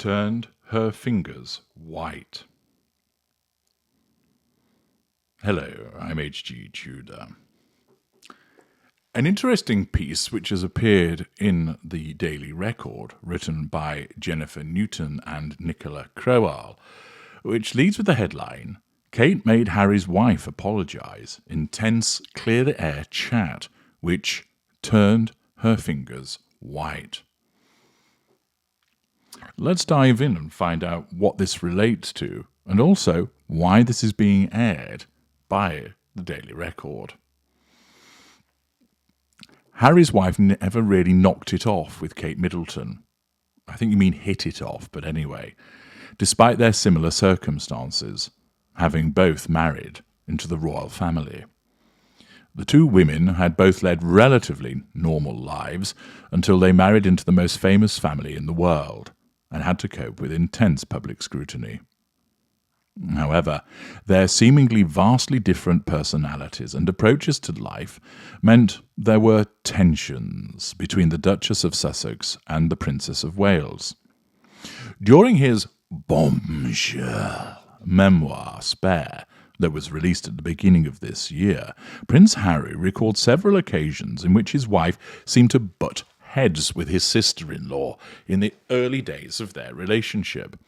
turned her fingers white. Hello, I'm H.G. Tudor. An interesting piece which has appeared in the Daily Record, written by Jennifer Newton and Nicola Crowell, which leads with the headline, Kate made Harry's wife apologise in tense, clear-the-air chat, which turned her fingers white. Let's dive in and find out what this relates to, and also why this is being aired by the Daily Record. Harry's wife never really knocked it off with Kate Middleton. I think you mean hit it off, but anyway, despite their similar circumstances, having both married into the royal family. The two women had both led relatively normal lives until they married into the most famous family in the world and had to cope with intense public scrutiny. However, their seemingly vastly different personalities and approaches to life meant there were tensions between the Duchess of Sussex and the Princess of Wales. During his bombshell memoir, Spare, that was released at the beginning of this year, Prince Harry recalled several occasions in which his wife seemed to butt heads with his sister-in-law in the early days of their relationship.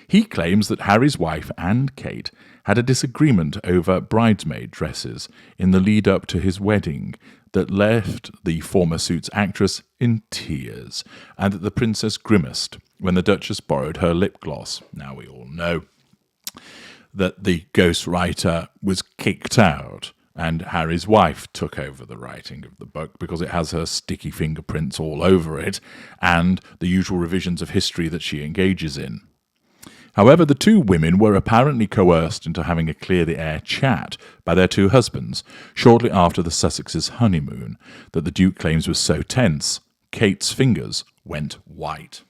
He claims that Harry's wife and Kate had a disagreement over bridesmaid dresses in the lead-up to his wedding that left the former Suits actress in tears, and that the princess grimaced when the Duchess borrowed her lip gloss. Now we all know that the ghostwriter was kicked out and Harry's wife took over the writing of the book because it has her sticky fingerprints all over it and the usual revisions of history that she engages in. However, the two women were apparently coerced into having a clear-the-air chat by their two husbands shortly after the Sussex's honeymoon that the Duke claims was so tense, Kate's fingers went white.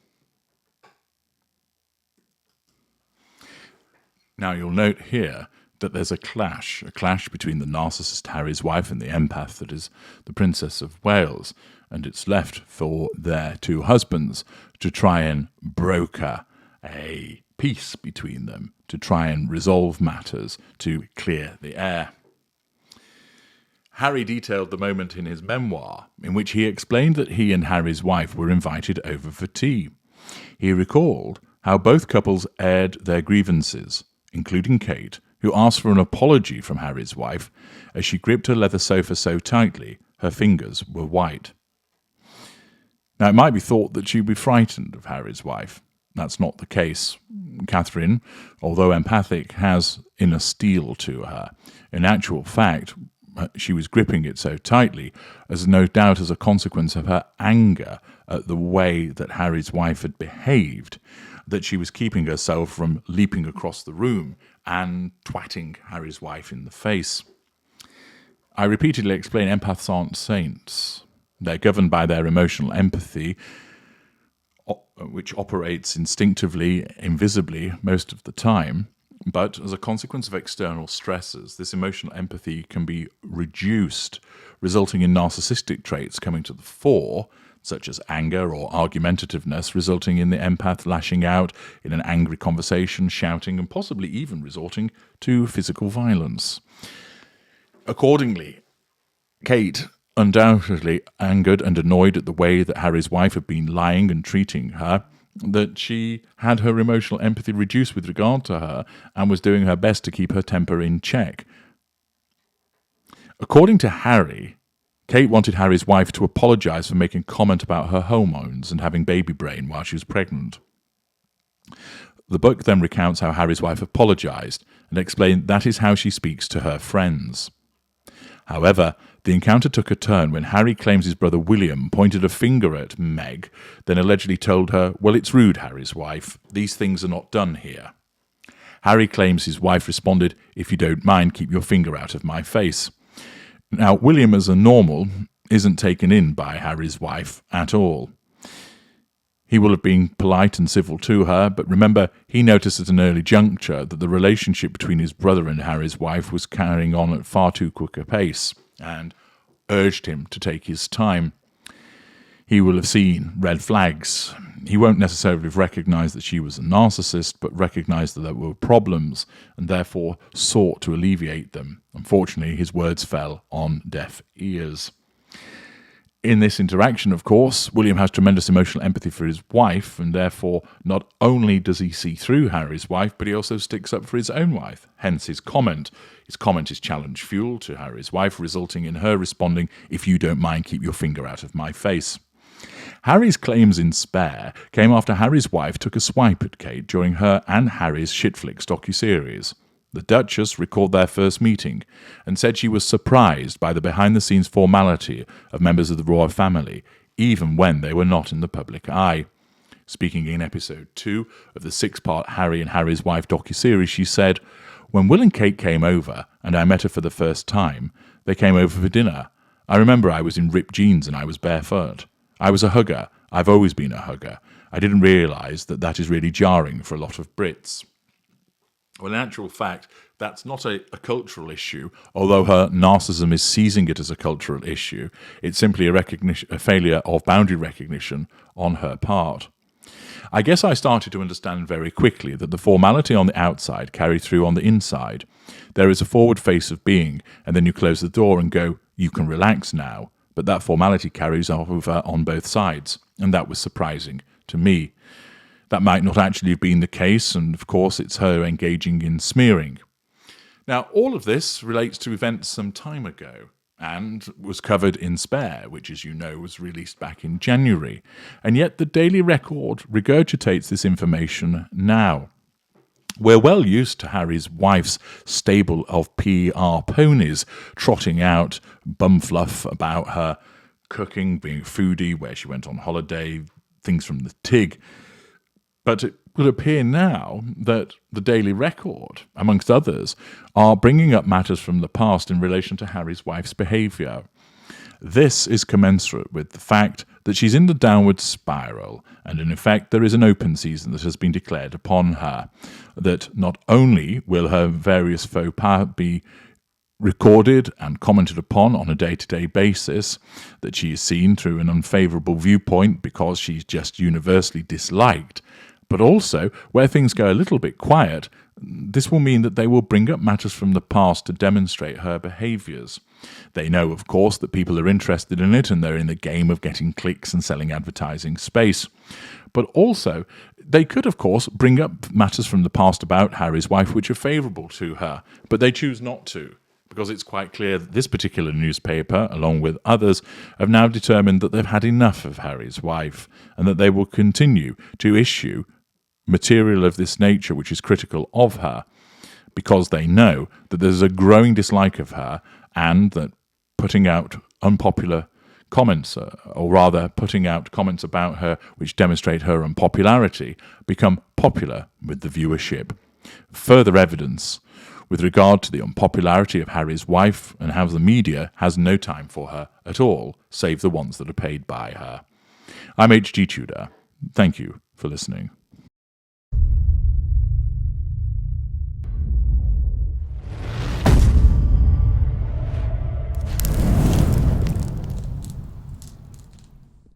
Now you'll note here that there's a clash between the narcissist Harry's wife and the empath that is the Princess of Wales, and it's left for their two husbands to try and broker a peace between them, to try and resolve matters, to clear the air. Harry detailed the moment in his memoir in which he explained that he and Harry's wife were invited over for tea. He recalled how both couples aired their grievances, including Kate, who asked for an apology from Harry's wife as she gripped her leather sofa so tightly her fingers were white. Now, it might be thought that she'd be frightened of Harry's wife. That's not the case. Catherine, although empathic, has inner steel to her. In actual fact, she was gripping it so tightly as no doubt as a consequence of her anger at the way that Harry's wife had behaved, that she was keeping herself from leaping across the room and twatting Harry's wife in the face. I repeatedly explain empaths aren't saints. They're governed by their emotional empathy, which operates instinctively, invisibly most of the time. But as a consequence of external stresses, this emotional empathy can be reduced, resulting in narcissistic traits coming to the fore, such as anger or argumentativeness, resulting in the empath lashing out in an angry conversation, shouting, and possibly even resorting to physical violence. Accordingly, Kate, undoubtedly angered and annoyed at the way that Harry's wife had been lying and treating her, that she had her emotional empathy reduced with regard to her and was doing her best to keep her temper in check. According to Harry, Kate wanted Harry's wife to apologise for making comment about her hormones and having baby brain while she was pregnant. The book then recounts how Harry's wife apologised and explained that is how she speaks to her friends. However, the encounter took a turn when Harry claims his brother William pointed a finger at Meg, then allegedly told her, "Well, it's rude, Harry's wife. These things are not done here." Harry claims his wife responded, "If you don't mind, keep your finger out of my face." Now, William, as a normal, isn't taken in by Harry's wife at all. He will have been polite and civil to her, but remember, he noticed at an early juncture that the relationship between his brother and Harry's wife was carrying on at far too quick a pace, and urged him to take his time. He will have seen red flags. He won't necessarily have recognised that she was a narcissist, but recognised that there were problems and therefore sought to alleviate them. Unfortunately, his words fell on deaf ears. In this interaction, of course, William has tremendous emotional empathy for his wife, and therefore not only does he see through Harry's wife, but he also sticks up for his own wife, hence his comment. His comment is challenge fuel to Harry's wife, resulting in her responding, "If you don't mind, keep your finger out of my face." Harry's claims in Spare came after Harry's wife took a swipe at Kate during her and Harry's Shitflix docuseries. The Duchess recalled their first meeting and said she was surprised by the behind-the-scenes formality of members of the royal family, even when they were not in the public eye. Speaking in episode 2 of the 6-part Harry and Harry's Wife docuseries, she said, "When Will and Kate came over, and I met her for the first time, they came over for dinner. I remember I was in ripped jeans and I was barefoot. I was a hugger. I've always been a hugger. I didn't realise that is really jarring for a lot of Brits." Well, in actual fact, that's not a cultural issue, although her narcissism is seizing it as a cultural issue. It's simply a failure of boundary recognition on her part. I guess I started to understand very quickly that the formality on the outside carried through on the inside. There is a forward face of being, and then you close the door and go, "You can relax now." But that formality carries over on both sides, and that was surprising to me. That might not actually have been the case, and of course it's her engaging in smearing. Now, all of this relates to events some time ago, and was covered in Spare, which, as you know, was released back in January. And yet the Daily Record regurgitates this information now. We're well used to Harry's wife's stable of PR ponies trotting out bum fluff about her cooking, being a foodie, where she went on holiday, things from the TIG. But it would appear now that the Daily Record, amongst others, are bringing up matters from the past in relation to Harry's wife's behaviour. This is commensurate with the fact that she's in the downward spiral, and in effect there is an open season that has been declared upon her, that not only will her various faux pas be recorded and commented upon on a day-to-day basis, that she is seen through an unfavourable viewpoint because she's just universally disliked, but also, where things go a little bit quiet, this will mean that they will bring up matters from the past to demonstrate her behaviours. They know, of course, that people are interested in it and they're in the game of getting clicks and selling advertising space. But also, they could, of course, bring up matters from the past about Harry's wife which are favourable to her, but they choose not to, because it's quite clear that this particular newspaper, along with others, have now determined that they've had enough of Harry's wife and that they will continue to issue material of this nature which is critical of her, because they know that there's a growing dislike of her, and that putting out unpopular comments, or rather putting out comments about her which demonstrate her unpopularity, become popular with the viewership. Further evidence with regard to the unpopularity of Harry's wife and how the media has no time for her at all, save the ones that are paid by her. I'm H.G. Tudor. Thank you for listening.